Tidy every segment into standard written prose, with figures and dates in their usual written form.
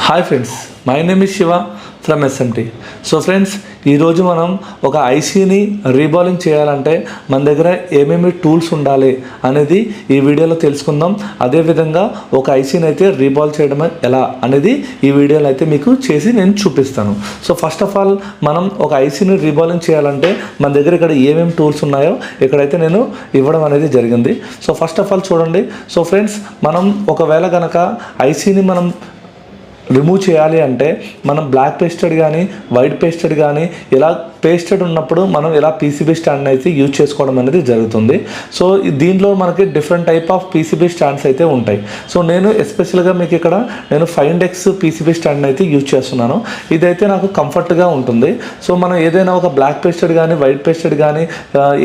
Hi friends, my name is Shiva from SMT. So friends, ఈరోజు మనం ఒక ఐసీని రీబాలింగ్ చేయాలంటే మన దగ్గర ఏమేమి టూల్స్ ఉండాలి అనేది ఈ వీడియోలో తెలుసుకుందాం. అదేవిధంగా ఒక ఐసీని అయితే రీబాల్ చేయడం ఎలా అనేది ఈ వీడియోలో అయితే మీకు చేసి నేను చూపిస్తాను. సో ఫస్ట్ ఆఫ్ ఆల్ మనం ఒక ఐసీని రీబాలింగ్ చేయాలంటే మన దగ్గర ఇక్కడ ఏమేమి టూల్స్ ఉన్నాయో ఇక్కడైతే నేను ఇవ్వడం అనేది జరిగింది. సో ఫస్ట్ ఆఫ్ ఆల్ చూడండి. సో ఫ్రెండ్స్, మనం ఒకవేళ కనుక ఐసీని మనం రిమూవ్ చేయాలి అంటే మనం బ్లాక్ పేస్టెడ్ కానీ వైట్ పేస్టెడ్ కానీ ఇలా పేస్టెడ్ ఉన్నప్పుడు మనం ఇలా పీసీబీ స్టాండ్ అయితే యూజ్ చేసుకోవడం అనేది జరుగుతుంది. సో దీంట్లో మనకి different type of PCB stands అయితే ఉంటాయి. సో నేను ఎస్పెషల్గా మీకు ఇక్కడ నేను ఫైండెక్స్ పీసీబీ స్టాండ్ అయితే యూజ్ చేస్తున్నాను. ఇదైతే నాకు కంఫర్ట్గా ఉంటుంది. సో మనం ఏదైనా ఒక బ్లాక్ పేస్టెడ్ కానీ వైట్ పేస్టెడ్ కానీ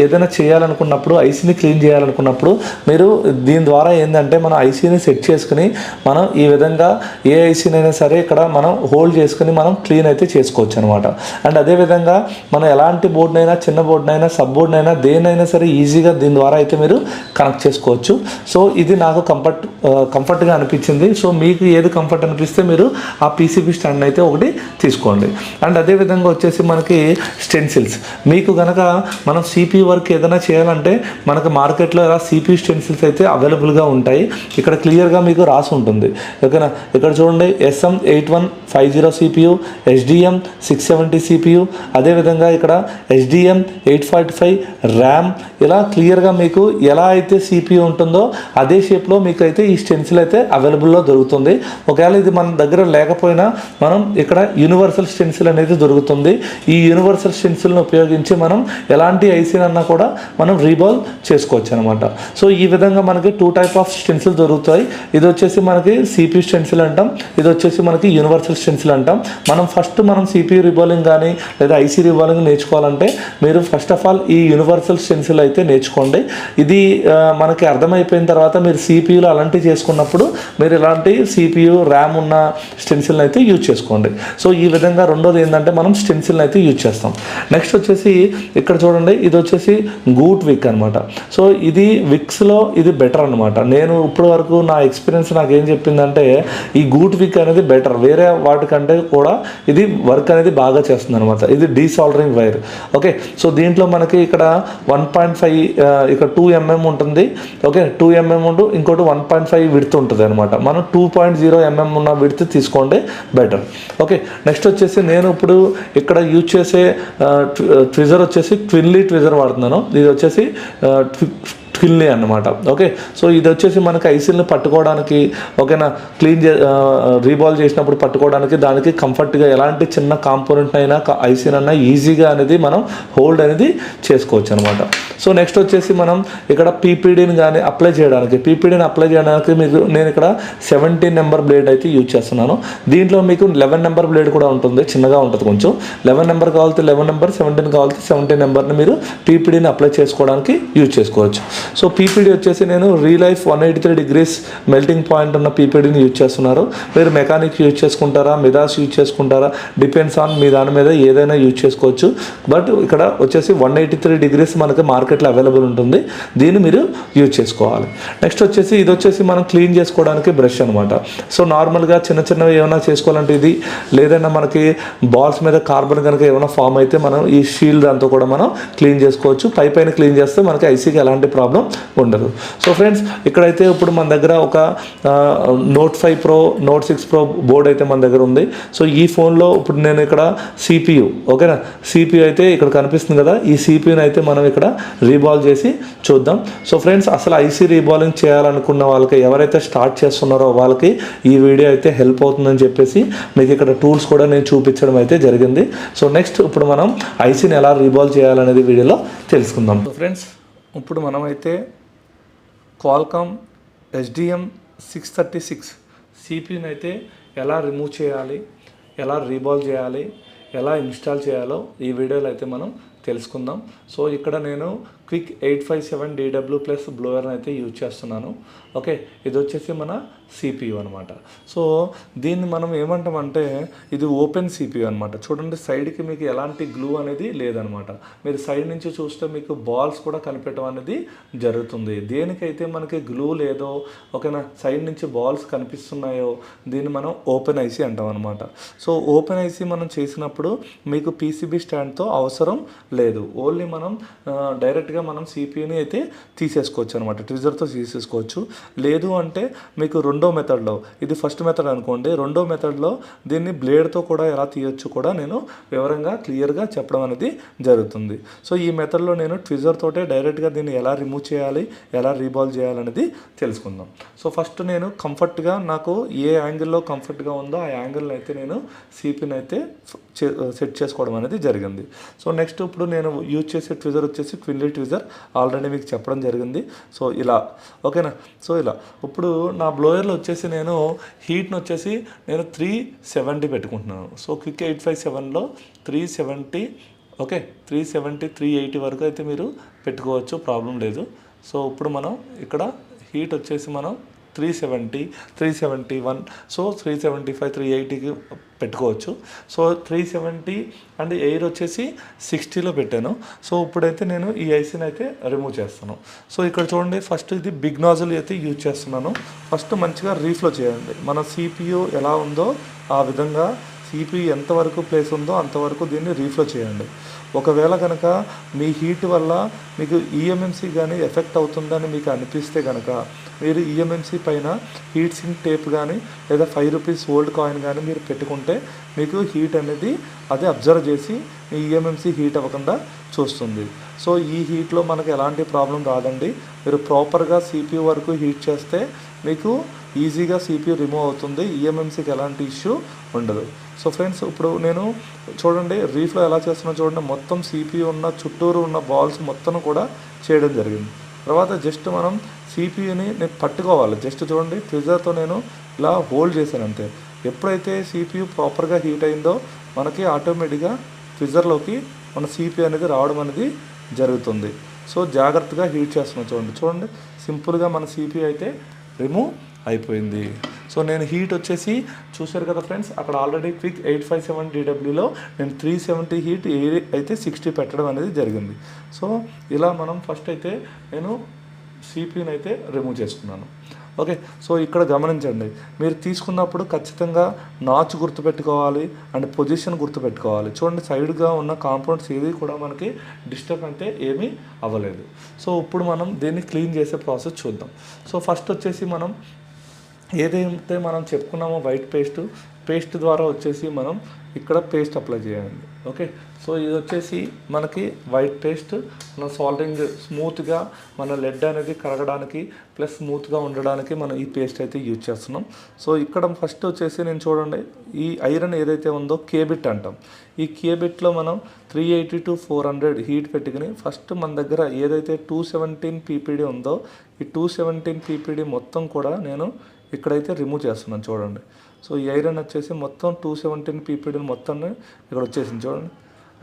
ఏదైనా చేయాలనుకున్నప్పుడు, ఐసీని క్లీన్ చేయాలనుకున్నప్పుడు మీరు దీని ద్వారా ఏంటంటే మనం ఐసీని సెట్ చేసుకుని మనం ఈ విధంగా ఏ ఐసీని సరే ఇక్కడ మనం హోల్డ్ చేసుకుని మనం క్లీన్ అయితే చేసుకోవచ్చు అనమాట. అండ్ అదేవిధంగా మనం ఎలాంటి బోర్డునైనా, చిన్న బోర్డునైనా, సబ్ బోర్డునైనా, దేనైనా సరే ఈజీగా దీని ద్వారా అయితే మీరు కనెక్ట్ చేసుకోవచ్చు. సో ఇది నాకు కంఫర్ట్గా అనిపించింది. సో మీకు ఏది కంఫర్ట్ అనిపిస్తే మీరు ఆ పీసీబీ స్టాండ్ అయితే ఒకటి తీసుకోండి. అండ్ అదేవిధంగా వచ్చేసి మనకి స్టెన్సిల్స్, మీకు కనుక మనం సిపియు వర్క్ ఏదైనా చేయాలంటే మనకు మార్కెట్లో ఇలా సిపియు స్టెన్సిల్స్ అయితే అవైలబుల్గా ఉంటాయి. ఇక్కడ క్లియర్గా మీకు రాసి ఉంటుంది. ఓకేనా? ఇక్కడ చూడండి, SM8150 CPU, HDM 670 CPU, అదేవిధంగా ఇక్కడ HDM 845 ర్యామ్, ఇలా క్లియర్గా మీకు ఎలా అయితే CPU ఉంటుందో అదే షేప్లో మీకు అయితే ఈ స్టెన్సిల్ అయితే అవైలబుల్లో దొరుకుతుంది. ఒకవేళ ఇది మన దగ్గర లేకపోయినా మనం ఇక్కడ యూనివర్సల్ స్టెన్సిల్ అనేది దొరుకుతుంది. ఈ యూనివర్సల్ స్టెన్సిల్ని ఉపయోగించి మనం ఎలాంటి ఐసీని అన్నా కూడా మనం రీబాల్ చేసుకోవచ్చు అనమాట. సో ఈ విధంగా మనకి 2 టైప్ ఆఫ్ స్టెన్సిల్ దొరుకుతాయి. ఇది వచ్చేసి మనకి CPU స్టెన్సిల్ అంటాం, ఇది వచ్చేసి మనకి యూనివర్సల్ స్టెన్సిల్ అంటాం. మనం CPU రీబాలింగ్ కానీ లేదా ఐసీ రీబాలింగ్ నేర్చుకోవాలంటే మీరు ఫస్ట్ ఆఫ్ ఆల్ ఈ యూనివర్సల్ స్టెన్సిల్ అయితే నేర్చుకోండి. ఇది మనకి అర్థమైపోయిన తర్వాత మీరు సిపియూలో అలాంటివి చేసుకున్నప్పుడు మీరు ఇలాంటి సిపియు ర్యామ్ ఉన్న స్టెన్సిల్ని అయితే యూజ్ చేసుకోండి. సో ఈ విధంగా రెండోది ఏంటంటే మనం స్టెన్సిల్ని అయితే యూజ్ చేస్తాం. నెక్స్ట్ వచ్చేసి ఇక్కడ చూడండి, ఇది వచ్చేసి గూట్ విక్ అనమాట. సో ఇది విక్స్లో ఇది బెటర్ అనమాట. నేను ఇప్పటి వరకు నా ఎక్స్పీరియన్స్ నాకు ఏం చెప్పిందంటే ఈ గూట్ విక్ అనేది బెటర్, వేరే వాటికంటే కూడా ఇది వర్క్ అనేది బాగా చేస్తుంది అనమాట. ఇది డీసాల్డరింగ్ వైర్. ఓకే, సో దీంట్లో మనకి ఇక్కడ 1.5 ఇక్కడ 2 mm ఉంటుంది. ఓకే, 2 mm ఉంటూ ఇంకోటి 1.5 విడ్త్ ఉంటుంది అనమాట. మనం 2.0 mm ఉన్న విడ్త్ తీసుకోండి, బెటర్. ఓకే, నెక్స్ట్ వచ్చేసి నేను ఇప్పుడు ఇక్కడ యూజ్ చేసే ట్విజర్ వచ్చేసి ట్విన్లీ ట్విజర్ వాడుతున్నాను. ఇది వచ్చేసి ట్విన్లీ అన్నమాట. ఓకే, సో ఇది వచ్చేసి మనకి ఐసీల్ని పట్టుకోవడానికి, ఓకేనా, క్లీన్ రీబాల్ చేసినప్పుడు పట్టుకోవడానికి దానికి కంఫర్ట్గా ఎలాంటి చిన్న కాంపోనెంట్ అయినా ఐసీనైనా ఈజీగా అనేది మనం హోల్డ్ అనేది చేసుకోవచ్చు అనమాట. సో నెక్స్ట్ వచ్చేసి మనం ఇక్కడ పీపీడీని కానీ అప్లై చేయడానికి మీకు నేను ఇక్కడ 17 నెంబర్ బ్లేడ్ అయితే యూజ్ చేస్తున్నాను. దీంట్లో మీకు 11 నెంబర్ బ్లేడ్ కూడా ఉంటుంది, చిన్నగా ఉంటుంది కొంచెం. 11 నెంబర్ కావాలంటే 11 నెంబర్, 17 కావాలంటే 17 నెంబర్ని మీరు పీపీడీని అప్లై చేసుకోవడానికి యూజ్ చేసుకోవచ్చు. సో పీపీడీ వచ్చేసి నేను రీలైఫ్ 183 degrees మెల్టింగ్ పాయింట్ ఉన్న పీపీడీని యూజ్ చేస్తున్నారు. మీరు మెకానిక్ యూజ్ చేసుకుంటారా, మిదాస్ యూజ్ చేసుకుంటారా, డిపెండ్స్ ఆన్ మీ దాని మీద ఏదైనా యూజ్ చేసుకోవచ్చు. బట్ ఇక్కడ వచ్చేసి 183 degrees మనకి మార్కెట్లో అవైలబుల్ ఉంటుంది, దీన్ని మీరు యూజ్ చేసుకోవాలి. నెక్స్ట్ వచ్చేసి ఇది వచ్చేసి మనం క్లీన్ చేసుకోవడానికి బ్రష్ అనమాట. సో నార్మల్గా చిన్నవి ఏమైనా చేసుకోవాలంటే ఇది, లేదన్నా మనకి బాల్స్ మీద కార్బన్ కనుక ఏమైనా ఫామ్ అయితే మనం ఈ షీల్డ్ అంతా కూడా మనం క్లీన్ చేసుకోవచ్చు. పైన క్లీన్ చేస్తే మనకి ఐసీకి ఎలాంటి ప్రాబ్లం ఉండదు. సో ఫ్రెండ్స్, ఇక్కడైతే ఇప్పుడు మన దగ్గర ఒక Note 5 Pro, Note 6 Pro board అయితే మన దగ్గర ఉంది. సో ఈ ఫోన్లో ఇప్పుడు నేను ఇక్కడ CPU, ఓకేనా, CPU అయితే ఇక్కడ కనిపిస్తుంది కదా, ఈ CPUని అయితే మనం ఇక్కడ రీబాల్ చేసి చూద్దాం. సో ఫ్రెండ్స్, అసలు ఐసీ రీబాలింగ్ చేయాలనుకున్న వాళ్ళకి, ఎవరైతే స్టార్ట్ చేస్తున్నారో వాళ్ళకి ఈ వీడియో అయితే హెల్ప్ అవుతుందని చెప్పేసి మీకు ఇక్కడ టూల్స్ కూడా నేను చూపించడం అయితే జరిగింది. సో నెక్స్ట్ ఇప్పుడు మనం ఐసీని ఎలా రీబాల్ చేయాలనేది వీడియోలో తెలుసుకుందాం. సో ఫ్రెండ్స్, ఇప్పుడు మనమైతే క్వాల్కామ్ HDM 636 CPUని అయితే ఎలా రిమూవ్ చేయాలి, ఎలా రీబాల్ చేయాలి, ఎలా ఇన్స్టాల్ చేయాలో ఈ వీడియోలో అయితే మనం తెలుసుకుందాం. సో ఇక్కడ నేను క్విక్ 857 DW ప్లస్ బ్లోయర్ని అయితే యూజ్ చేస్తున్నాను. ఓకే, ఇది వచ్చేసి మన CPU అనమాట. సో దీన్ని మనం ఏమంటామంటే ఇది ఓపెన్ CPU అనమాట. చూడండి సైడ్కి మీకు ఎలాంటి గ్లూ అనేది లేదనమాట. మీరు సైడ్ నుంచి చూస్తే మీకు బాల్స్ కూడా కనిపెట్టడం అనేది జరుగుతుంది. దేనికైతే మనకి గ్లూ లేదో, ఓకేనా, సైడ్ నుంచి బాల్స్ కనిపిస్తున్నాయో దీన్ని మనం ఓపెన్ ఐసీ అంటాం అనమాట. సో ఓపెన్ ఐసీ మనం చేసినప్పుడు మీకు PCB స్టాండ్తో అవసరం లేదు. ఓన్లీ మనం డైరెక్ట్గా మనం CPUని అయితే తీసేసుకోవచ్చు అనమాట, ట్విజర్తో తీసేసుకోవచ్చు. లేదు అంటే మీకు రెండో మెథడ్లో, ఇది ఫస్ట్ మెథడ్ అనుకోండి, రెండో మెథడ్లో దీన్ని బ్లేడ్తో కూడా ఎలా తీయొచ్చు కూడా నేను వివరంగా క్లియర్గా చెప్పడం అనేది జరుగుతుంది. సో ఈ మెథడ్లో నేను ట్విజర్ తోటే డైరెక్ట్గా దీన్ని ఎలా రిమూవ్ చేయాలి, ఎలా రీబాల్ చేయాలనేది తెలుసుకుందాం. సో ఫస్ట్ నేను కంఫర్ట్గా, నాకు ఏ యాంగిల్లో కంఫర్ట్గా ఉందో ఆ యాంగిల్ని అయితే నేను CPUని అయితే సెట్ చేసుకోవడం అనేది జరిగింది. సో నెక్స్ట్ ఇప్పుడు నేను యూజ్ చేసే ట్విజర్ వచ్చేసి ట్విన్లీ ట్విజర్, ఆల్రెడీ మీకు చెప్పడం జరిగింది. సో ఇలా, ఓకేనా. సో ఇలా ఇప్పుడు నా బ్లోయర్లో వచ్చేసి నేను హీట్ని వచ్చేసి నేను 370 పెట్టుకుంటున్నాను. సో క్విక్ 857లో 370, ఓకే, 370 380 వరకు అయితే మీరు పెట్టుకోవచ్చు, ప్రాబ్లం లేదు. సో ఇప్పుడు మనం ఇక్కడ హీట్ వచ్చేసి మనం 370, 371, సో 375, 380కి పెట్టుకోవచ్చు. సో 370 అండ్ ఎయిర్ వచ్చేసి 60లో పెట్టాను. సో ఇప్పుడైతే నేను ఈ ఐసీని అయితే రిమూవ్ చేస్తాను. సో ఇక్కడ చూడండి, ఫస్ట్ ఇది బిగ్ నాజిల్ అయితే యూజ్ చేస్తున్నాను. ఫస్ట్ మంచిగా రీఫ్లో చేయండి. మన CPU ఎలా ఉందో ఆ విధంగా CPU ఎంతవరకు ప్లేస్ ఉందో అంతవరకు దీన్ని రీఫ్లో చేయండి. ఒకవేళ కనుక మీ హీట్ వల్ల మీకు EMMC కానీ ఎఫెక్ట్ అవుతుందని మీకు అనిపిస్తే కనుక మీరు EMMC పైన హీట్ సింక్ టేప్ కానీ లేదా 5 రూపీస్ ఓల్డ్ కాయిన్ కానీ మీరు పెట్టుకుంటే మీకు హీట్ అనేది అది అబ్జర్వ్ చేసి మీ EMMC హీట్ అవ్వకుండా చూస్తుంది. సో ఈ హీట్లో మనకు ఎలాంటి ప్రాబ్లం రాదండి. మీరు ప్రాపర్గా CPU వరకు హీట్ చేస్తే మీకు ఈజీగా CPU రిమూవ్ అవుతుంది, EMMCకి ఎలాంటి ఇష్యూ ఉండదు. సో ఫ్రెండ్స్ ఇప్పుడు నేను చూడండి రీఫ్లో ఎలా చేస్తున్నా చూడండి, మొత్తం CPU ఉన్న చుట్టూరు ఉన్న బాల్స్ మొత్తం కూడా చేయడం జరిగింది. తర్వాత జస్ట్ మనం CPUని నేను పట్టుకోవాలి. జస్ట్ చూడండి ట్విజర్తో నేను ఇలా హోల్డ్ చేశాను అంతే. ఎప్పుడైతే CPU ప్రాపర్గా హీట్ అయిందో మనకి ఆటోమేటిక్గా ట్విజర్లోకి మన CPU అనేది రావడం అనేది జరుగుతుంది. సో జాగ్రత్తగా హీట్ చేస్తున్నాను చూడండి సింపుల్గా మన CPU అయితే రిమూవ్ అయిపోయింది. సో నేను హీట్ వచ్చేసి చూశారు కదా ఫ్రెండ్స్, అక్కడ ఆల్రెడీ క్విక్ 857 DWలో నేను 370 హీట్ అయితే 60 పెట్టడం అనేది జరిగింది. సో ఇలా మనం ఫస్ట్ అయితే నేను CPUని అయితే రిమూవ్ చేసుకున్నాను. ఓకే, సో ఇక్కడ గమనించండి, మీరు తీసుకున్నప్పుడు ఖచ్చితంగా నాచ్ గుర్తుపెట్టుకోవాలి అండ్ పొజిషన్ గుర్తుపెట్టుకోవాలి. చూడండి సైడ్గా ఉన్న కాంపౌండ్స్ ఏది కూడా మనకి డిస్టర్బ్ అంటే ఏమీ అవ్వలేదు. సో ఇప్పుడు మనం దీన్ని క్లీన్ చేసే ప్రాసెస్ చూద్దాం. సో ఫస్ట్ వచ్చేసి మనం ఏదైతే మనం చెప్పుకున్నామో వైట్ పేస్ట్ ద్వారా వచ్చేసి మనం ఇక్కడ పేస్ట్ అప్లై చేయండి. ఓకే, సో ఇది వచ్చేసి మనకి వైట్ పేస్ట్, మన సాల్టింగ్ స్మూత్గా మన లెడ్ అనేది కరగడానికి ప్లస్ స్మూత్గా ఉండడానికి మనం ఈ పేస్ట్ అయితే యూజ్ చేస్తున్నాం. సో ఇక్కడ ఫస్ట్ వచ్చేసి నేను చూడండి ఈ ఐరన్ ఏదైతే ఉందో కేబిట్ అంటాం. ఈ కేబిట్లో మనం 380 to 400 హీట్ పెట్టుకుని ఫస్ట్ మన దగ్గర ఏదైతే 217 PPD ఉందో ఈ 217 PPD మొత్తం కూడా నేను ఇక్కడైతే రిమూవ్ చేస్తున్నాను చూడండి. సో ఈ ఐరన్ వచ్చేసి మొత్తం 217 PPD మొత్తం ఇక్కడ వచ్చేసింది చూడండి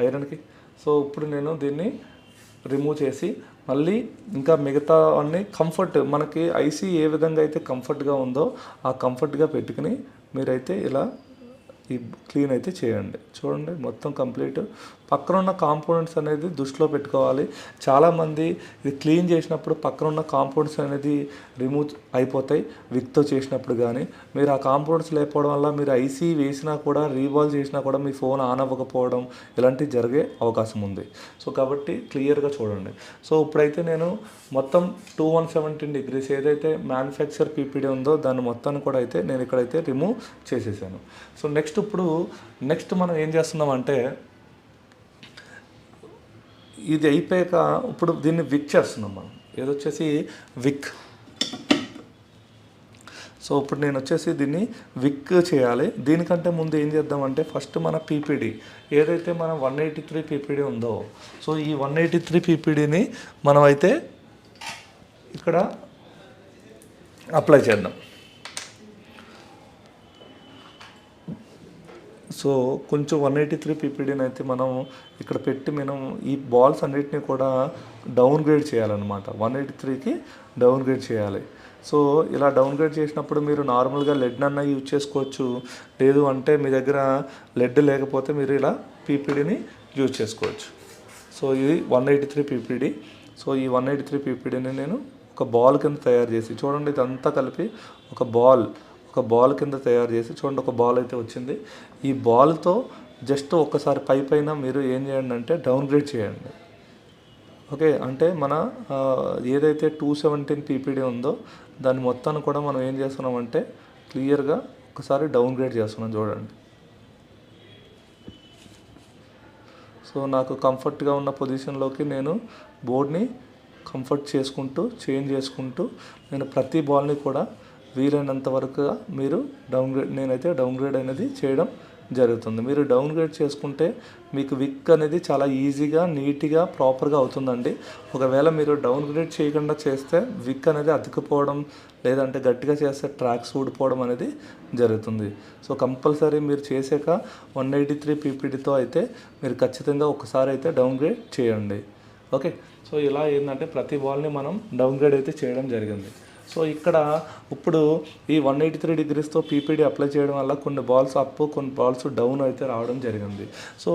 ఐరన్కి. సో ఇప్పుడు నేను దీన్ని రిమూవ్ చేసి మళ్ళీ ఇంకా మిగతా అన్నీ కంఫర్ట్ మనకి ఐసీ ఏ విధంగా అయితే కంఫర్ట్గా ఉందో ఆ కంఫర్ట్గా పెట్టుకుని మీరైతే ఇలా ఈ క్లీన్ అయితే చేయండి. చూడండి మొత్తం కంప్లీట్ పక్కన ఉన్న కాంపోనెంట్స్ అనేది దృష్టిలో పెట్టుకోవాలి. చాలామంది ఇది క్లీన్ చేసినప్పుడు పక్కన ఉన్న కాంపోనెంట్స్ అనేది రిమూవ్ అయిపోతాయి విక్తో చేసినప్పుడు. కానీ మీరు ఆ కాంపోనెంట్స్ లేకపోవడం వల్ల మీరు ఐసీ వేసినా కూడా రీవాల్ చేసినా కూడా మీ ఫోన్ ఆన్ అవ్వకపోవడం ఇలాంటివి జరిగే అవకాశం ఉంది. సో కాబట్టి క్లియర్గా చూడండి. సో ఇప్పుడైతే నేను మొత్తం 2117 degrees ఏదైతే మ్యానుఫ్యాక్చర్ PPD ఉందో దాన్ని మొత్తాన్ని కూడా అయితే నేను ఇక్కడైతే రిమూవ్ చేసేసాను. సో నెక్స్ట్ మనం ఏం చేస్తున్నామంటే ఇది అయిపోయాక ఇప్పుడు దీన్ని విక్ చేస్తున్నాం మనం. ఏదొచ్చేసి విక్. సో ఇప్పుడు నేను వచ్చేసి దీన్ని విక్ చేయాలి. దీనికంటే ముందు ఏం చేద్దామంటే ఫస్ట్ మన PPD ఏదైతే మన 183 PPD ఉందో సో ఈ 183 PPDని మనం అయితే ఇక్కడ అప్లై చేద్దాం. సో సో కొంచెం 183 పీపీడీని అయితే మనం ఇక్కడ పెట్టి మనం ఈ బాల్స్ అన్నిటిని కూడా డౌన్ గ్రేడ్ చేయాలన్నమాట. 183కి డౌన్ గ్రేడ్ చేయాలి. సో ఇలా డౌన్ గ్రేడ్ చేసినప్పుడు మీరు నార్మల్గా లెడ్ అన్న యూజ్ చేసుకోవచ్చు, లేదు అంటే మీ దగ్గర లెడ్ లేకపోతే మీరు ఇలా పీపీడీని యూజ్ చేసుకోవచ్చు. సో ఇది 183 పీపీడీ. సో ఈ 183 పీపీడీని నేను ఒక బాల్ కింద తయారు చేసి, చూడండి ఇదంతా కలిపి ఒక బాల్ కింద తయారు చేసి, చూడండి ఒక బాల్ అయితే వచ్చింది. ఈ బాల్తో జస్ట్ ఒక్కసారి పైన మీరు ఏం చేయండి అంటే డౌన్ గ్రేడ్ చేయండి. ఓకే, అంటే మన ఏదైతే 217 పీపీడీ ఉందో దాన్ని మొత్తాన్ని కూడా మనం ఏం చేస్తున్నామంటే క్లియర్గా ఒకసారి డౌన్ గ్రేడ్ చేస్తున్నాం. చూడండి, సో నాకు కంఫర్ట్గా ఉన్న పొజిషన్లోకి నేను బోర్డ్ని కంఫర్ట్ చేసుకుంటూ చేంజ్ చేసుకుంటూ నేను ప్రతి బాల్ని కూడా వీలైనంత వరకు మీరు నేనైతే డౌన్ గ్రేడ్ అనేది చేయడం జరుగుతుంది. మీరు డౌన్ గ్రేడ్ చేసుకుంటే మీకు విక్ అనేది చాలా ఈజీగా నీట్గా ప్రాపర్గా అవుతుందండి. ఒకవేళ మీరు డౌన్ గ్రేడ్ చేయకుండా చేస్తే విక్ అనేది అతుక్కుపోవడం, లేదంటే గట్టిగా చేస్తే ట్రాక్స్ ఊడిపోవడం అనేది జరుగుతుంది. సో కంపల్సరీ మీరు చేసాక 183 పీపీడీతో అయితే మీరు ఖచ్చితంగా ఒకసారి అయితే డౌన్ గ్రేడ్ చేయండి. ఓకే, సో ఇలా ఏంటంటే ప్రతి బాల్ని మనం డౌన్ గ్రేడ్ అయితే చేయడం జరిగింది. సో ఇక్కడ ఇప్పుడు ఈ 183 డిగ్రీస్తో పీపీడీ అప్లై చేయడం వల్ల కొన్ని బాల్స్ అప్, కొన్ని బాల్స్ డౌన్ అయితే రావడం జరిగింది. సో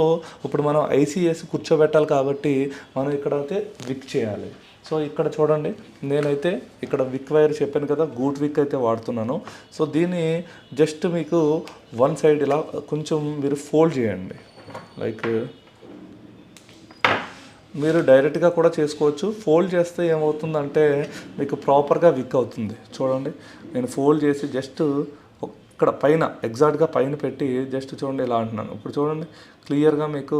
ఇప్పుడు మనం ఐసీఎస్ కూర్చోబెట్టాలి కాబట్టి మనం ఇక్కడ అయితే విక్ చేయాలి. సో ఇక్కడ చూడండి, నేనైతే ఇక్కడ విక్ వైర్ చెప్పాను కదా, గూట్ విక్ అయితే వాడుతున్నాను. సో దీన్ని జస్ట్ మీకు వన్ సైడ్ ఇలా కొంచెం మీరు ఫోల్డ్ చేయండి. లైక్ మీరు డైరెక్ట్గా కూడా చేసుకోవచ్చు. ఫోల్డ్ చేస్తే ఏమవుతుందంటే మీకు ప్రాపర్గా విక్ అవుతుంది. చూడండి, నేను ఫోల్డ్ చేసి జస్ట్ ఇక్కడ పైన ఎగ్జాక్ట్గా పైన పెట్టి జస్ట్ చూడండి ఇలా అంటున్నాను. ఇప్పుడు చూడండి క్లియర్గా మీకు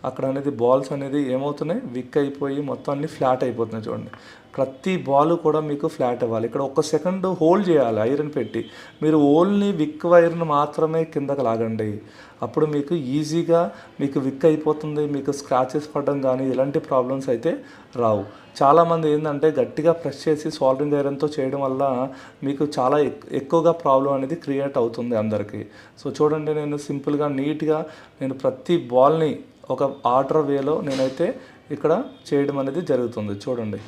అక్కడ అనేది బాల్స్ అనేది ఏమవుతున్నాయి, విక్ అయిపోయి మొత్తం అన్ని ఫ్లాట్ అయిపోతున్నాయి. చూడండి, ప్రతి బాల్ కూడా మీకు ఫ్లాట్ అవ్వాలి. ఇక్కడ ఒక సెకండ్ హోల్డ్ చేయాలి ఐరన్ పెట్టి. మీరు ఓన్లీ విక్ వైర్ను మాత్రమే కిందకి లాగండి. అప్పుడు మీకు ఈజీగా మీకు విక్ అయిపోతుంది. మీకు స్క్రాచెస్ పడడం కానీ ఇలాంటి ప్రాబ్లమ్స్ అయితే రావు. చాలామంది ఏంటంటే గట్టిగా ప్రెస్ చేసి సాల్డరింగ్ ఐరన్తో చేయడం వల్ల మీకు చాలా ఎక్కువగా ప్రాబ్లం అనేది క్రియేట్ అవుతుంది అందరికీ. సో చూడండి, నేను సింపుల్గా నీట్గా నేను ప్రతి బాల్ని ఒక ఆర్డర్ వేలో నేనైతే ఇక్కడ చేయడం అనేది జరుగుతుంది. చూడండి,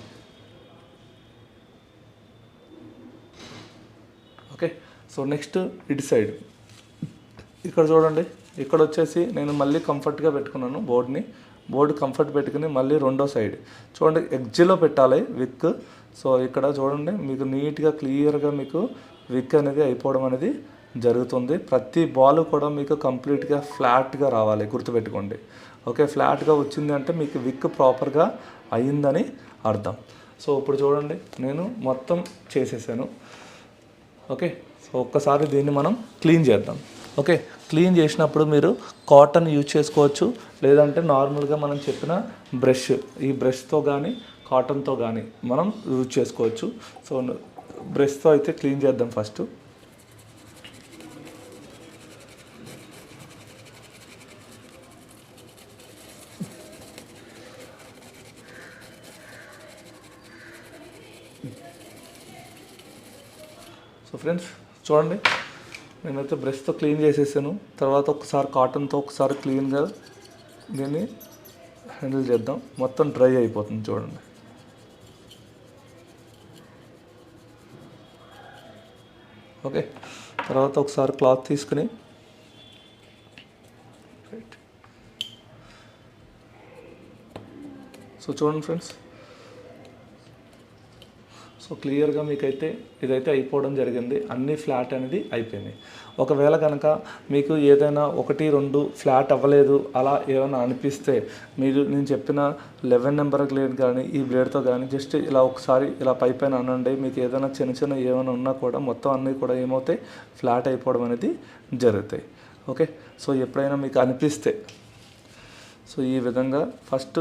ఓకే. సో నెక్స్ట్ ఇటు సైడ్ ఇక్కడ చూడండి, ఇక్కడ వచ్చేసి నేను మళ్ళీ కంఫర్ట్గా పెట్టుకున్నాను బోర్డు కంఫర్ట్ పెట్టుకుని మళ్ళీ రెండో సైడ్ చూడండి ఎడ్జ్లో పెట్టాలి విక్. సో ఇక్కడ చూడండి మీకు నీట్గా క్లియర్గా మీకు విక్ అనేది అయిపోవడం అనేది జరుగుతుంది. ప్రతి బాల్ కూడా మీకు కంప్లీట్గా ఫ్లాట్గా రావాలి, గుర్తుపెట్టుకోండి. ఓకే, ఫ్లాట్గా వచ్చింది అంటే మీకు విక్ ప్రాపర్గా అయ్యిందని అర్థం. సో ఇప్పుడు చూడండి నేను మొత్తం చేసేసాను. ఓకే, సో ఒక్కసారి దీన్ని మనం క్లీన్ చేద్దాం. ఓకే, క్లీన్ చేసినప్పుడు మీరు కాటన్ యూజ్ చేసుకోవచ్చు, లేదంటే నార్మల్గా మనం చెప్పిన బ్రష్, ఈ బ్రష్తో కానీ కాటన్తో కానీ మనం యూజ్ చేసుకోవచ్చు. సో బ్రష్తో అయితే క్లీన్ చేద్దాం ఫస్ట్. సో ఫ్రెండ్స్ చూడండి, నేనైతే బ్రష్తో క్లీన్ చేసేసాను. తర్వాత ఒకసారి కాటన్తో ఒకసారి క్లీన్గా దీన్ని హ్యాండిల్ చేద్దాం. మొత్తం డ్రై అయిపోతుంది చూడండి. ఓకే, తర్వాత ఒకసారి క్లాత్ తీసుకుని సో చూడండి ఫ్రెండ్స్, సో క్లియర్గా మీకైతే ఇదైతే అయిపోవడం జరిగింది. అన్ని ఫ్లాట్ అనేది అయిపోయినాయి. ఒకవేళ కనుక మీకు ఏదైనా 1-2 ఫ్లాట్ అవ్వలేదు అలా ఏమైనా అనిపిస్తే మీరు నేను చెప్పిన 11 నెంబర్ బ్లేడ్ కానీ ఈ బ్లేడ్తో కానీ జస్ట్ ఇలా ఒకసారి ఇలా పైన అనండి. మీకు ఏదైనా చిన్న ఏమైనా ఉన్నా కూడా మొత్తం అన్నీ కూడా ఏమవుతాయి, ఫ్లాట్ అయిపోవడం అనేది జరుగుతాయి. ఓకే, సో ఎప్పుడైనా మీకు అనిపిస్తే సో ఈ విధంగా ఫస్ట్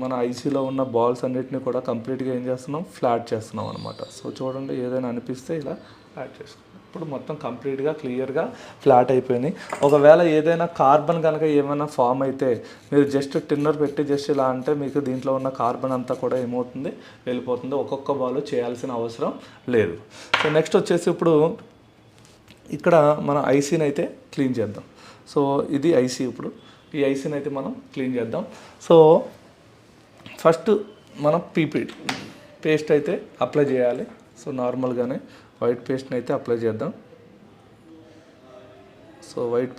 మన ఐసీలో ఉన్న బాల్స్ అన్నిటిని కూడా కంప్లీట్గా ఏం చేస్తున్నాం, ఫ్లాట్ చేస్తున్నాం అనమాట. సో చూడండి, ఏదైనా అనిపిస్తే ఇలా ఫ్లాట్ చేసుకున్నాం. ఇప్పుడు మొత్తం కంప్లీట్గా క్లియర్గా ఫ్లాట్ అయిపోయినాయి. ఒకవేళ ఏదైనా కార్బన్ కనుక ఏమైనా ఫామ్ అయితే మీరు జస్ట్ టిన్నర్ పెట్టి జస్ట్ ఇలా అంటే మీకు దీంట్లో ఉన్న కార్బన్ అంతా కూడా ఏమవుతుంది, వెళ్ళిపోతుంది. ఒక్కొక్క బాల్ చేయాల్సిన అవసరం లేదు. సో నెక్స్ట్ వచ్చేసి ఇప్పుడు ఇక్కడ మన ఐసీని అయితే క్లీన్ చేద్దాం. సో ఇది ఐసీ. ఇప్పుడు ఈ ఐసీని అయితే మనం క్లీన్ చేద్దాం. సో ఫస్ట్ మనం పేస్ట్ అయితే అప్లై చేయాలి. సో నార్మల్గానే వైట్ పేస్ట్ని అయితే అప్లై చేద్దాం. సో వైట్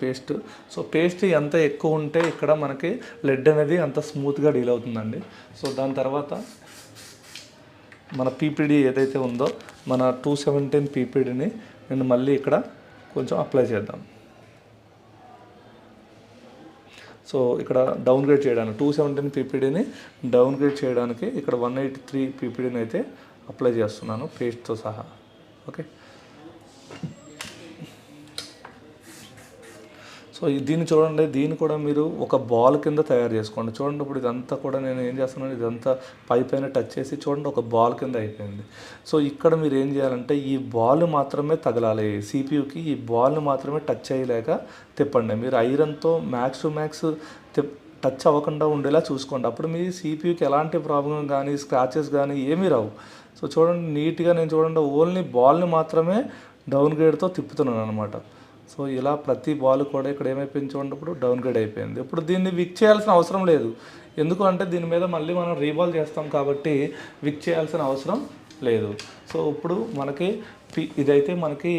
పేస్ట్ ఎంత ఎక్కువ ఉంటే ఇక్కడ మనకి లెడ్ అనేది అంత స్మూత్గా డీల్ అవుతుందండి. సో దాని తర్వాత మన పీపీడీ ఏదైతే ఉందో మన 217 పీపీడీని నేను మళ్ళీ ఇక్కడ కొంచెం అప్లై చేద్దాం. సో ఇక్కడ డౌన్గ్రేడ్ చేయడానికి 217 పీపీడీని డౌన్గ్రేడ్ చేయడానికి ఇక్కడ 183 పీపీడీని అయితే అప్లై చేస్తున్నాను పేస్ట్తో సహా. ఓకే, సో దీన్ని చూడండి, దీన్ని కూడా మీరు ఒక బాల్ కింద తయారు చేసుకోండి. చూడండి ఇప్పుడు ఇదంతా కూడా నేను ఏం చేస్తున్నాను, ఇదంతా పైన టచ్ చేసి చూడండి ఒక బాల్ కింద అయిపోయింది. సో ఇక్కడ మీరు ఏం చేయాలంటే ఈ బాల్ మాత్రమే తగలాలి సిపియూకి, ఈ బాల్ని మాత్రమే టచ్ చేయలేక తిప్పండి. మీరు ఐరన్తో మ్యాక్స్ టు మ్యాక్స్ టచ్ అవ్వకుండా ఉండేలా చూసుకోండి. అప్పుడు మీ సిపియూకి ఎలాంటి ప్రాబ్లం కానీ స్క్రాచెస్ కానీ ఏమీ రావు. సో చూడండి నీట్గా నేను చూడండి ఓన్లీ బాల్ని మాత్రమే డౌన్ గ్రేడ్తో తిప్పుతున్నాను అనమాట. సో ఇలా ప్రతి బాల్ కూడా ఇక్కడ ఏమైపోయింది చూడండి, ఇప్పుడు డౌన్ గ్రేడ్ అయిపోయింది. ఇప్పుడు దీన్ని విక్ చేయాల్సిన అవసరం లేదు. ఎందుకు అంటే దీని మీద మళ్ళీ మనం రీబాల్ చేస్తాం కాబట్టి విక్ చేయాల్సిన అవసరం లేదు. సో ఇప్పుడు మనకి ఇదైతే మనకి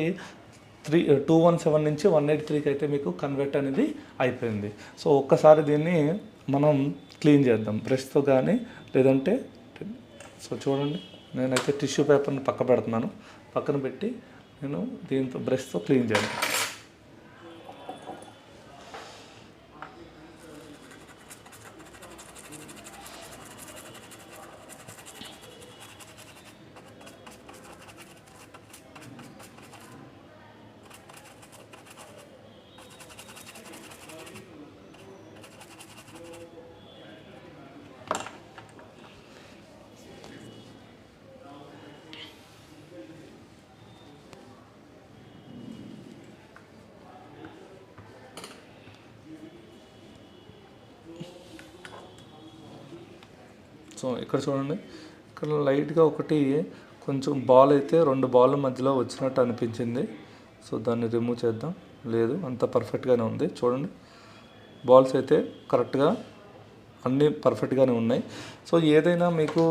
217 నుంచి 183కి అయితే మీకు కన్వర్ట్ అనేది అయిపోయింది. సో ఒక్కసారి దీన్ని మనం క్లీన్ చేద్దాం బ్రష్తో కానీ లేదంటే. సో చూడండి నేనైతే టిష్యూ పేపర్ని పక్కన పెట్టి నేను దీంతో బ్రష్తో క్లీన్ చేద్దాం. సో ఇక్కడ చూడండి, ఇక్కడ లైట్గా ఒకటి కొంచెం బాల్ అయితే 2 బాల్ మధ్యలో వచ్చినట్టు అనిపించింది. సో దాన్ని రిమూవ్ చేద్దాం. లేదు, అంత పర్ఫెక్ట్గానే ఉంది. చూడండి బాల్స్ అయితే కరెక్ట్గా అన్నీ పర్ఫెక్ట్గానే ఉన్నాయి. సో ఏదైనా మీకు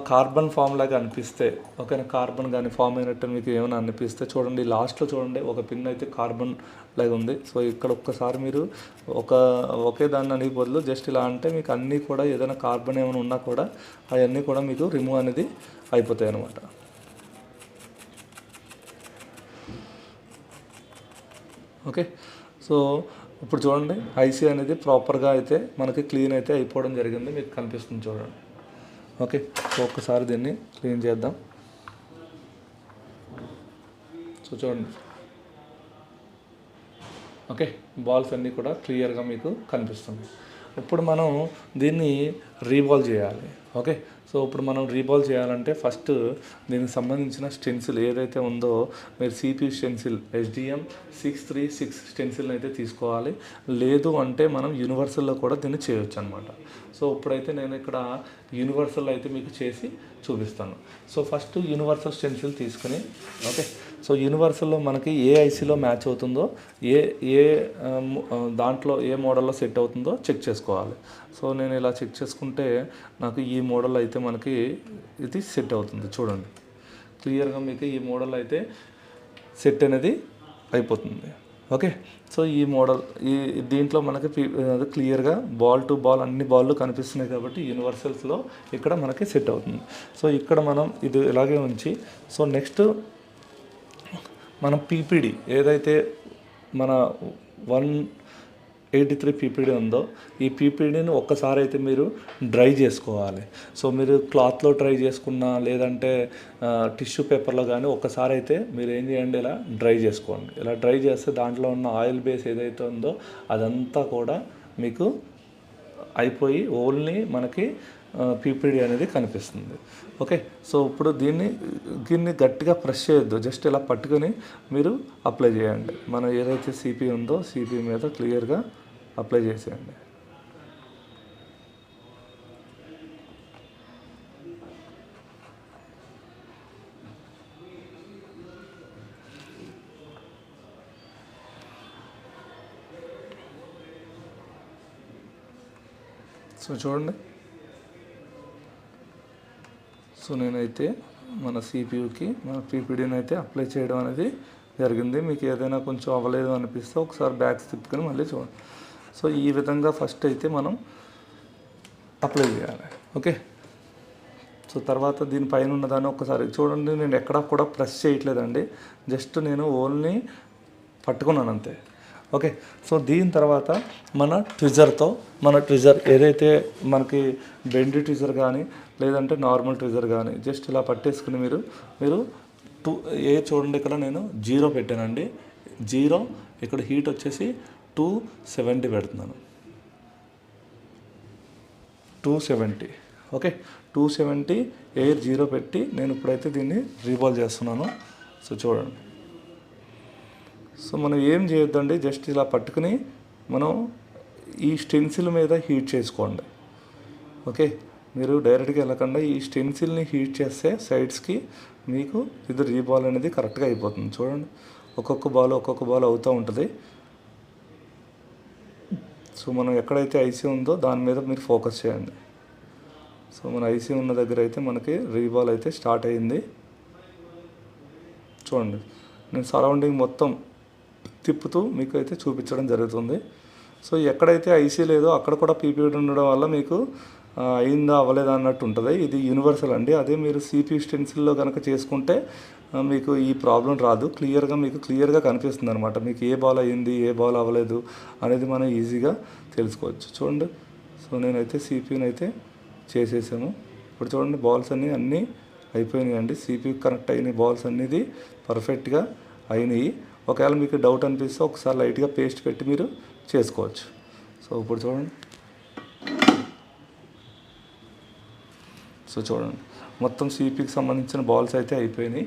కార్బన్ ఫామ్ లాగా అనిపిస్తే, ఓకేనా, కార్బన్ కానీ ఫామ్ అయినట్టు మీకు ఏమైనా అనిపిస్తే చూడండి లాస్ట్లో చూడండి ఒక పిన్ అయితే కార్బన్ లాగా ఉంది. సో ఇక్కడ ఒక్కసారి మీరు ఒకే దాన్ని అనే బదులు జస్ట్ ఇలా అంటే మీకు అన్నీ కూడా ఏదైనా కార్బన్ ఏమైనా ఉన్నా కూడా అవన్నీ కూడా మీకు రిమూవ్ అనేది అయిపోతాయి అన్నమాట. ఓకే, సో ఇప్పుడు చూడండి ఐసీ అనేది ప్రాపర్గా అయితే మనకి క్లీన్ అయితే అయిపోవడం జరిగింది, మీకు కనిపిస్తుంది చూడండి. ఓకే, సో ఒక్కసారి దీన్ని క్లీన్ చేద్దాం. సో చూడండి, ఓకే, బాల్స్ అన్నీ కూడా క్లియర్గా మీకు కనిపిస్తుంది. ఇప్పుడు మనం దీన్ని రీబాల్ చేయాలి. ఓకే, సో ఇప్పుడు మనం రీబాల్ చేయాలంటే ఫస్ట్ దీనికి సంబంధించిన స్టెన్సిల్ ఏదైతే ఉందో మీరు సిపియు స్టెన్సిల్ SDM 636 స్టెన్సిల్ని అయితే తీసుకోవాలి. లేదు అంటే మనం యూనివర్సల్లో కూడా దీన్ని చేయొచ్చు అనమాట. సో ఇప్పుడైతే నేను ఇక్కడ యూనివర్సల్ అయితే మీకు చేసి చూపిస్తాను. సో ఫస్ట్ యూనివర్సల్ స్టెన్సిల్ తీసుకుని, ఓకే, సో యూనివర్సల్లో మనకి ఏ ఐసీలో మ్యాచ్ అవుతుందో ఏ దాంట్లో ఏ మోడల్లో సెట్ అవుతుందో చెక్ చేసుకోవాలి. సో నేను ఇలా చెక్ చేసుకుంటే నాకు ఈ మోడల్ అయితే మనకి ఇది సెట్ అవుతుంది. చూడండి క్లియర్గా మీకు ఈ మోడల్ అయితే సెట్ అనేది అయిపోతుంది. ఓకే, సో ఈ మోడల్ దీంట్లో మనకి క్లియర్గా బాల్ టు బాల్ అన్ని బాళ్ళు కనిపిస్తున్నాయి కాబట్టి యూనివర్సల్స్లో ఇక్కడ మనకి సెట్ అవుతుంది. సో ఇక్కడ మనం ఇది ఇలాగే ఉంచి, సో నెక్స్ట్ మనం పీపీడీ ఏదైతే మన 183 పీపీడీ ఉందో ఈ పీపీడీని ఒక్కసారి అయితే మీరు డ్రై చేసుకోవాలి. సో మీరు క్లాత్లో డ్రై చేసుకున్నా లేదంటే టిష్యూ పేపర్లో కానీ ఒక్కసారి అయితే మీరు ఏం చేయండి, ఇలా డ్రై చేసుకోండి. ఇలా డ్రై చేస్తే దాంట్లో ఉన్న ఆయిల్ బేస్ ఏదైతే ఉందో అదంతా కూడా మీకు అయిపోయి ఓన్లీ మనకి పీపీడీ అనేది కనిపిస్తుంది. ఓకే, సో ఇప్పుడు దీన్ని గట్టిగా ప్రెస్ చేయొద్దు, జస్ట్ ఇలా పట్టుకొని మీరు అప్లై చేయండి. మనం ఏదైతే సిపి ఉందో సిపి మీద క్లియర్గా అప్లై చేసేయండి. సో చూడండి, సో నేనైతే మన సిపియూకి మన పీపీడీని అయితే అప్లై చేయడం అనేది జరిగింది. మీకు ఏదైనా కొంచెం అవ్వలేదు అనిపిస్తే ఒకసారి బ్యాక్స్ తిప్పుకొని మళ్ళీ చూడండి. సో ఈ విధంగా ఫస్ట్ అయితే మనం అప్లై చేయాలి. ఓకే, సో తర్వాత దీనిపైన ఉన్నదాన్ని ఒకసారి చూడండి. నేను ఎక్కడా కూడా ప్రెస్ చేయట్లేదండి, జస్ట్ నేను ఓన్లీ పట్టుకున్నాను అంతే. ఓకే, సో దీని తర్వాత మన ట్విజర్ ఏదైతే మనకి బెండ్ ట్విజర్ కానీ లేదంటే నార్మల్ ట్విజర్ కానీ జస్ట్ ఇలా పట్టేసుకుని మీరు చూడండి, ఇక్కడ నేను 0 పెట్టానండి. 0 ఇక్కడ హీట్ వచ్చేసి 270 పెడుతున్నాను. 270. ఓకే, 270 ఎయిర్ 0 పెట్టి నేను ఇప్పుడైతే దీన్ని రీబాల్ చేస్తున్నాను. సో చూడండి, సో మనం ఏం చేయొద్దండి, జస్ట్ ఇలా పట్టుకుని మనం ఈ స్టెన్సిల్ మీద హీట్ చేసుకోండి. ఓకే, మీరు డైరెక్ట్గా వెళ్ళకుండా ఈ స్టెన్సిల్ని హీట్ చేస్తే సైడ్స్కి మీకు ఇది రీబాల్ అనేది కరెక్ట్గా అయిపోతుంది. చూడండి, ఒక్కొక్క బాల్ అవుతూ ఉంటుంది. సో మనం ఎక్కడైతే ఐసీ ఉందో దాని మీద మీరు ఫోకస్ చేయండి. సో మన ఐసీ ఉన్న దగ్గర అయితే మనకి రీబాల్ అయితే స్టార్ట్ అయ్యింది. చూడండి, నేను సరౌండింగ్ మొత్తం తిప్పుతూ మీకు అయితే చూపించడం జరుగుతుంది. సో ఎక్కడైతే ఐసీ లేదో అక్కడ కూడా పీపీడీ ఉండడం వల్ల మీకు అయిందా అవ్వలేదా అన్నట్టు ఉంటుంది. ఇది యూనివర్సల్ అండి. అదే మీరు సిపి స్టెన్సిల్లో కనుక చేసుకుంటే మీకు ఈ ప్రాబ్లం రాదు. మీకు క్లియర్గా కనిపిస్తుంది అనమాట. మీకు ఏ బాల్ అయ్యింది ఏ బాల్ అవ్వలేదు అనేది మనం ఈజీగా తెలుసుకోవచ్చు. చూడండి, సో నేనైతే సిపిని అయితే చేసేసాము. ఇప్పుడు చూడండి, బాల్స్ అన్నీ అయిపోయినాయి అండి. సిపికి కనెక్ట్ అయిన బాల్స్ అనేది పర్ఫెక్ట్గా అయినాయి. ఒకవేళ మీకు డౌట్ అనిపిస్తే ఒకసారి లైట్గా పేస్ట్ పెట్టి మీరు చేసుకోవచ్చు. సో ఇప్పుడు చూడండి, మొత్తం సిపికి సంబంధించిన బాల్స్ అయితే అయిపోయినాయి.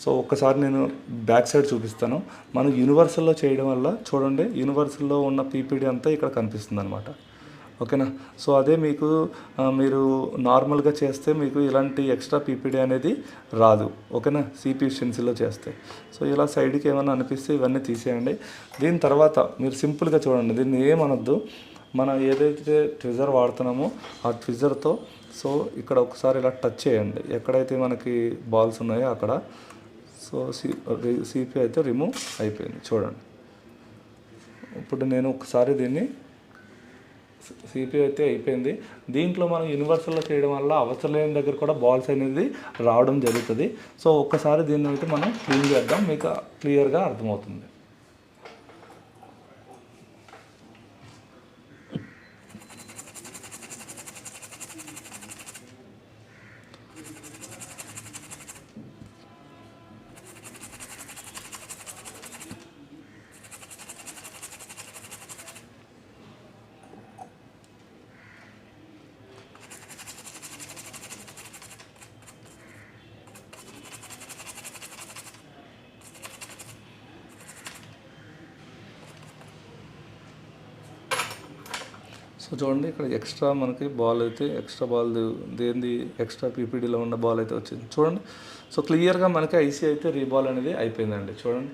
సో ఒక్కసారి నేను బ్యాక్ సైడ్ చూపిస్తాను. మనం యూనివర్సల్లో చేయడం వల్ల చూడండి, యూనివర్సల్లో ఉన్న పీపీడీ అంతా ఇక్కడ కనిపిస్తుంది అనమాట. ఓకేనా, సో అదే మీరు నార్మల్గా చేస్తే మీకు ఇలాంటి ఎక్స్ట్రా పీపీడీ అనేది రాదు. ఓకేనా, సిపి స్టెన్సిల్లో చేస్తే. సో ఇలా సైడ్కి ఏమైనా అనిపిస్తే ఇవన్నీ తీసేయండి. దీని తర్వాత మీరు సింపుల్గా చూడండి, దీన్ని ఏమనొద్దు. మనం ఏదైతే ట్విజర్ వాడుతున్నామో ఆ ట్విజర్తో సో ఇక్కడ ఒకసారి ఇలా టచ్ చేయండి ఎక్కడైతే మనకి బాల్స్ ఉన్నాయో అక్కడ. సో సిపి అయితే రిమూవ్ అయిపోయింది. చూడండి, ఇప్పుడు నేను ఒకసారి దీన్ని సిపి అయితే అయిపోయింది. దీంట్లో మనం యూనివర్సల్లో చేయడం వల్ల అవసరం లేని దగ్గర కూడా బాల్స్ అనేది రావడం జరుగుతుంది. సో ఒక్కసారి దీన్ని అయితే మనం క్లీన్ చేద్దాం, మీకు క్లియర్గా అర్థమవుతుంది. సో చూడండి, ఇక్కడ ఎక్స్ట్రా మనకి బాల్ అయితే ఎక్స్ట్రా పీపీడీలో ఉన్న బాల్ అయితే వచ్చింది. చూడండి, సో క్లియర్గా మనకి ఐసీ అయితే రీబాల్ అనేది అయిపోయిందండి. చూడండి,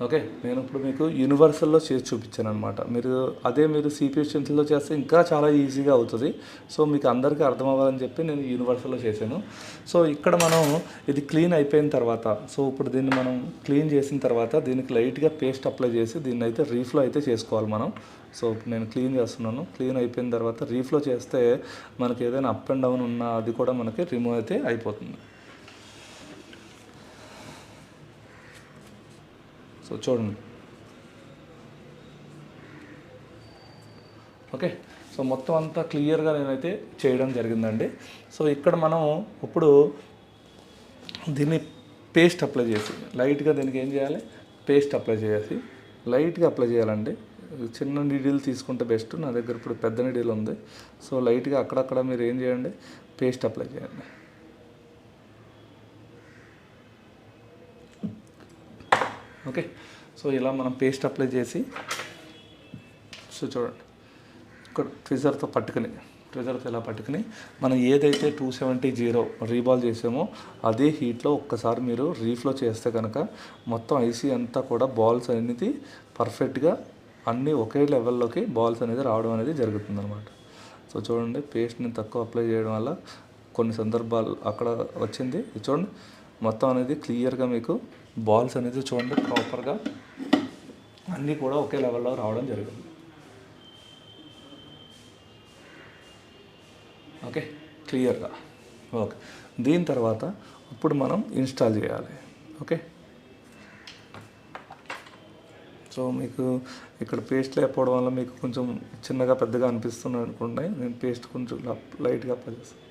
ఓకే, నేను ఇప్పుడు మీకు యూనివర్సల్లో చేసి చూపించాను అనమాట. మీరు సిపి స్టెన్సిల్లో చేస్తే ఇంకా చాలా ఈజీగా అవుతుంది. సో మీకు అందరికీ అర్థం అవ్వాలని చెప్పి నేను యూనివర్సల్లో చేశాను. సో ఇక్కడ మనం ఇది క్లీన్ అయిపోయిన తర్వాత, సో ఇప్పుడు దీన్ని మనం క్లీన్ చేసిన తర్వాత దీనికి లైట్గా పేస్ట్ అప్లై చేసి దీన్ని అయితే రీఫ్లో అయితే చేసుకోవాలి మనం. సో నేను క్లీన్ చేస్తున్నాను. క్లీన్ అయిపోయిన తర్వాత రీఫ్లో చేస్తే మనకి ఏదైనా అప్ అండ్ డౌన్ ఉన్నా అది కూడా మనకి రిమూవ్ అయితే అయిపోతుంది. సో చూడండి, ఓకే, సో మొత్తం అంతా క్లియర్గా నేనైతే చేయడం జరిగిందండి. సో ఇక్కడ మనం ఇప్పుడు దీన్ని పేస్ట్ అప్లై చేసి లైట్గా దీనికి ఏం చేయాలి, పేస్ట్ అప్లై చేసి లైట్గా అప్లై చేయాలండి. చిన్న నీడిల్ తీసుకుంటే బెస్ట్. నా దగ్గర ఇప్పుడు పెద్ద నీడిల్ ఉంది. సో లైట్గా అక్కడక్కడ మీరు ఏం చేయండి, పేస్ట్ అప్లై చేయండి. ఓకే, సో ఇలా మనం పేస్ట్ అప్లై చేసి సో చూడండి, ఇక్కడ ట్విజర్తో ఇలా పట్టుకుని మనం ఏదైతే 270 రీబాల్ చేసామో అదే హీట్లో ఒక్కసారి మీరు రీఫ్లో చేస్తే కనుక మొత్తం ఐసీ అంతా కూడా బాల్స్ అనేది పర్ఫెక్ట్గా అన్నీ ఒకే లెవెల్లోకి బాల్స్ అనేది రావడం అనేది జరుగుతుంది అనమాట. సో చూడండి, పేస్ట్ని తక్కువ అప్లై చేయడం వల్ల కొన్ని సందర్భాలు అక్కడ వచ్చింది. చూడండి, మొత్తం అనేది క్లియర్గా మీకు బాల్స్ అనేది చూడండి ప్రాపర్గా అన్నీ కూడా ఒకే లెవెల్లో రావడం జరిగింది. ఓకే, క్లియర్గా. ఓకే, దీని తర్వాత ఇప్పుడు మనం ఇన్స్టాల్ చేయాలి. ఓకే, సో మీకు ఇక్కడ పేస్ట్ లేకపోవడం వల్ల మీకు కొంచెం చిన్నగా పెద్దగా అనిపిస్తుంది అనుకోండి. నేను పేస్ట్ కొంచెం లైట్గా అప్లై చేస్తాను.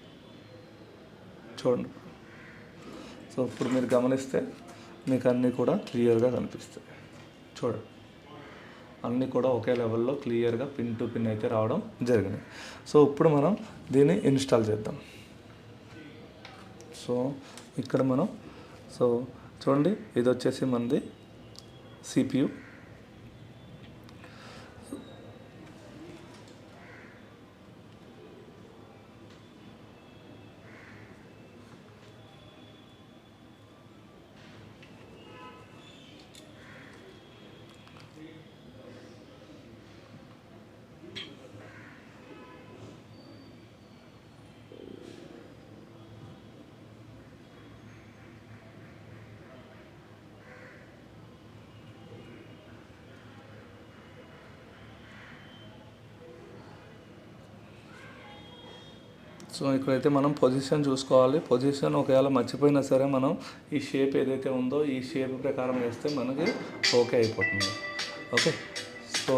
చూడండి, సో ఇప్పుడు మీరు గమనిస్తే మీకు అన్నీ కూడా క్లియర్గా కనిపిస్తాయి. చూడండి, అన్నీ కూడా ఒకే లెవెల్లో క్లియర్గా పిన్ టు పిన్ అయితే రావడం జరిగింది. సో ఇప్పుడు మనం దీన్ని ఇన్స్టాల్ చేద్దాం. సో ఇక్కడ మనం చూడండి, ఇది వచ్చేసి మనది CPU. సో ఇక్కడైతే మనం పొజిషన్ చూసుకోవాలి. పొజిషన్ ఒకవేళ మర్చిపోయినా సరే మనం ఈ షేప్ ఏదైతే ఉందో ఈ షేప్ ప్రకారం వేస్తే మనకి ఓకే అయిపోతుంది. ఓకే, సో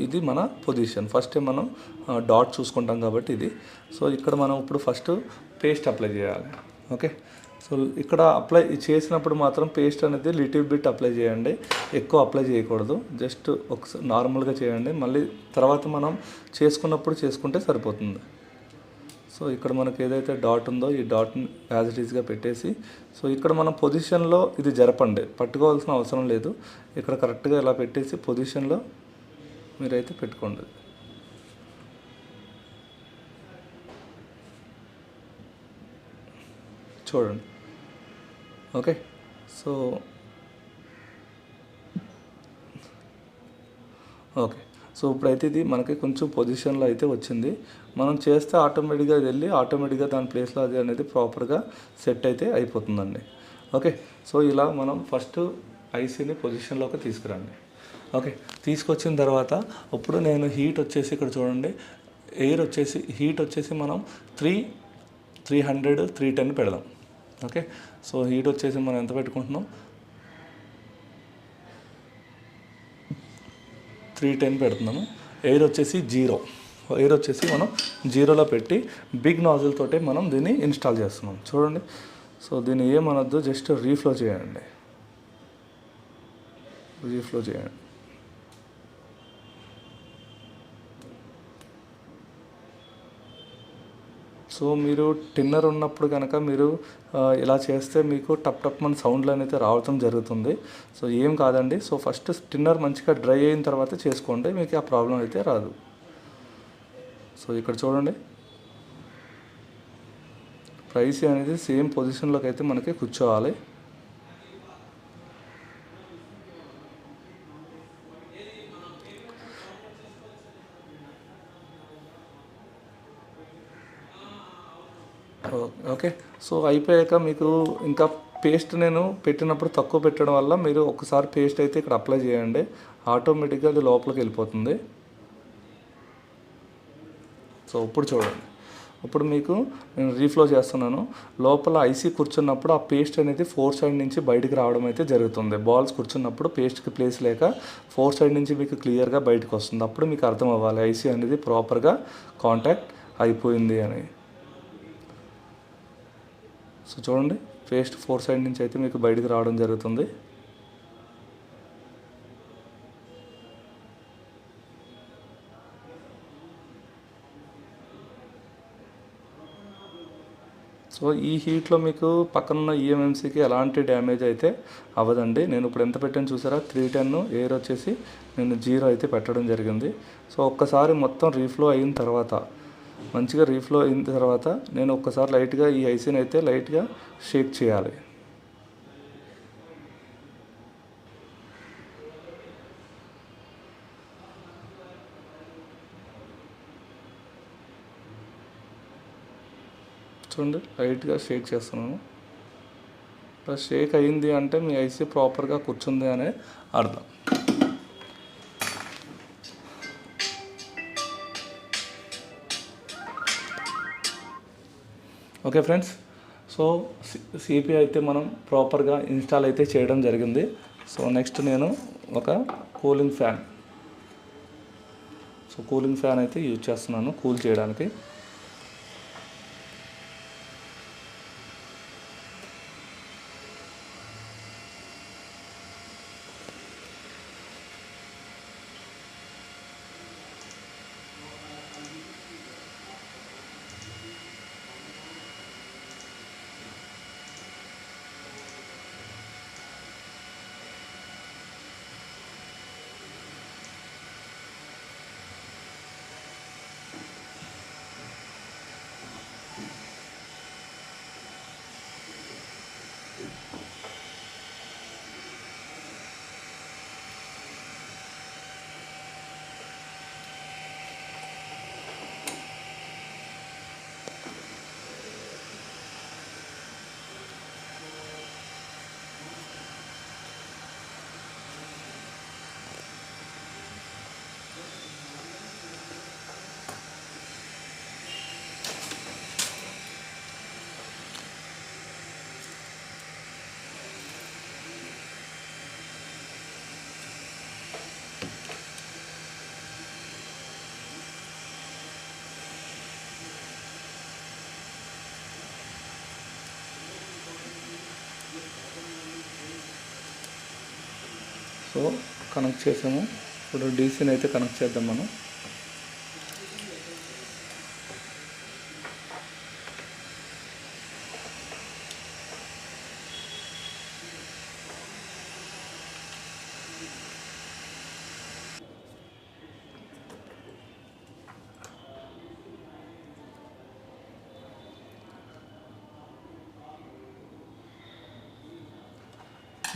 ఇది మన పొజిషన్. ఫస్ట్ మనం డాట్ చూసుకుంటాం కాబట్టి ఇది. సో ఇక్కడ మనం ఇప్పుడు ఫస్ట్ పేస్ట్ అప్లై చేయాలి. ఓకే, సో ఇక్కడ అప్లై చేసినప్పుడు మాత్రం పేస్ట్ అనేది లిటిల్ బిట్ అప్లై చేయండి, ఎక్కువ అప్లై చేయకూడదు. జస్ట్ ఒకసారి నార్మల్గా చేయండి, మళ్ళీ తర్వాత మనం చేసుకుంటే సరిపోతుంది. సో ఇక్కడ మనకు ఏదైతే డాట్ ఉందో ఈ డాట్ని యాజ్ ఇట్ ఈస్గా పెట్టేసి, సో ఇక్కడ మనం పొజిషన్లో ఇది జరపండి, పట్టుకోవాల్సిన అవసరం లేదు. ఇక్కడ కరెక్ట్గా ఇలా పెట్టేసి పొజిషన్లో మీరైతే పెట్టుకోండి. చూడండి, ఓకే. సో ఓకే, సో ఇప్పుడైతే ఇది మనకి కొంచెం పొజిషన్లో అయితే వచ్చింది. మనం చేస్తే ఆటోమేటిక్గా వెళ్ళి ఆటోమేటిక్గా దాని ప్లేస్లో అది అనేది ప్రాపర్గా సెట్ అయితే అయిపోతుందండి. ఓకే, సో ఇలా మనం ఫస్ట్ ఐసీని పొజిషన్లోకి తీసుకురండి. ఓకే, తీసుకొచ్చిన తర్వాత ఇప్పుడు నేను హీట్ వచ్చేసి ఇక్కడ చూడండి, హీట్ వచ్చేసి మనం 300 310 పెడదాం. ఓకే, సో హీట్ వచ్చేసి మనం ఎంత పెట్టుకుంటున్నాం, 310 పెడుతున్నాము. ఎయిర్ వచ్చేసి 0, ఎయిర్ వచ్చేసి మనం 0లో పెట్టి బిగ్ నాజిల్ తోటే మనం దీన్ని ఇన్స్టాల్ చేస్తున్నాం. చూడండి, సో దీన్ని ఏమనొద్దు, జస్ట్ రీఫ్లో చేయండి. సో మీరు టిన్నర్ ఉన్నప్పుడు కనుక మీరు ఇలా చేస్తే మీకు టప్ మన సౌండ్లు అనేది రావడం జరుగుతుంది. సో ఏం కాదండి. సో ఫస్ట్ టిన్నర్ మంచిగా డ్రై అయిన తర్వాత చేసుకోండి, మీకు ఆ ప్రాబ్లం అయితే రాదు. సో ఇక్కడ చూడండి, ప్రైస్ అనేది సేమ్ పొజిషన్లోకి అయితే మనకి కూర్చోవాలి. ఓకే, సో అయిపోయాక మీకు ఇంకా పేస్ట్ నేను పెట్టినప్పుడు తక్కువ పెట్టడం వల్ల మీరు ఒకసారి పేస్ట్ అయితే ఇక్కడ అప్లై చేయండి, ఆటోమేటిక్గా అది లోపలికి వెళ్ళిపోతుంది. సో ఇప్పుడు చూడండి, ఇప్పుడు మీకు నేను రీఫ్లో చేస్తున్నాను. లోపల ఐసీ కూర్చున్నప్పుడు ఆ పేస్ట్ అనేది 4 సైడ్ నుంచి బయటికి రావడం అయితే జరుగుతుంది. బాల్స్ కూర్చున్నప్పుడు పేస్ట్కి ప్లేస్ లేక 4 సైడ్ నుంచి మీకు క్లియర్గా బయటకు వస్తుంది. అప్పుడు మీకు అర్థం అవ్వాలి ఐసీ అనేది ప్రాపర్గా కాంటాక్ట్ అయిపోయింది అని. సో చూడండి, పేస్ట్ 4 సైడ్ నుంచి అయితే మీకు బయటికి రావడం జరుగుతుంది. సో ఈ హీట్లో మీకు పక్కనున్న ఈఎంఎంసీకి ఎలాంటి డ్యామేజ్ అయితే అవ్వదండి. నేను ఇప్పుడు ఎంత పెట్టాను చూసారా, 310, ఎయిర్ వచ్చేసి నేను 0 అయితే పెట్టడం జరిగింది. సో ఒక్కసారి మొత్తం రీఫ్లో అయిన తర్వాత మంచిగా రీఫ్లో అయిన తర్వాత నేను ఒక్కసారి లైట్గా ఈ ఐసీని అయితే లైట్గా షేక్ చేయాలి. చూడండి, లైట్గా షేక్ చేస్తున్నాను. ఇలా షేక్ అయ్యింది అంటే మీ ఐసీ ప్రాపర్గా కూర్చుంది అనే అర్థం. ఓకే ఫ్రెండ్స్, సో సిపి అయితే మనం ప్రాపర్గా ఇన్స్టాల్ అయితే చేయడం జరిగింది. సో నెక్స్ట్ నేను ఒక కూలింగ్ ఫ్యాన్ అయితే యూజ్ చేస్తున్నాను కూల్ చేయడానికి. సో కనెక్ట్ చేసాము. ఇప్పుడు డీసీని అయితే కనెక్ట్ చేద్దాం మనం.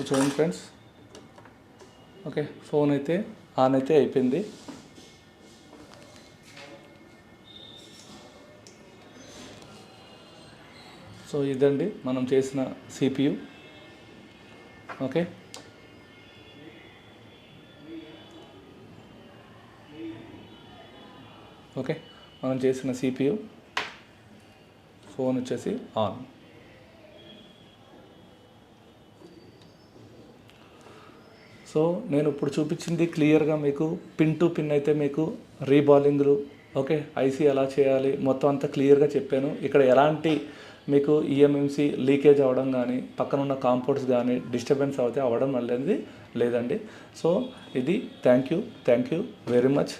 చూడండి ఫ్రెండ్స్, ఓకే, ఫోన్ అయితే ఆన్ అయితే అయిపోయింది. సో ఇదండి మనం చేసిన సిపియు. ఓకే, మనం చేసిన సిపియు. ఫోన్ వచ్చేసి ఆన్. సో నేను ఇప్పుడు చూపించింది క్లియర్గా మీకు పిన్ టు పిన్ అయితే మీకు రీబాలింగ్లు, ఓకే, ఐసీ ఎలా చేయాలి మొత్తం అంతా క్లియర్గా చెప్పాను. ఇక్కడ ఎలాంటి మీకు ఈఎంఎంసీ లీకేజ్ అవ్వడం కానీ పక్కన ఉన్న కాంపౌండ్స్ కానీ డిస్టర్బెన్స్ అయితే అవ్వడం అనేది లేదండి. సో ఇది థ్యాంక్ యూ వెరీ మచ్.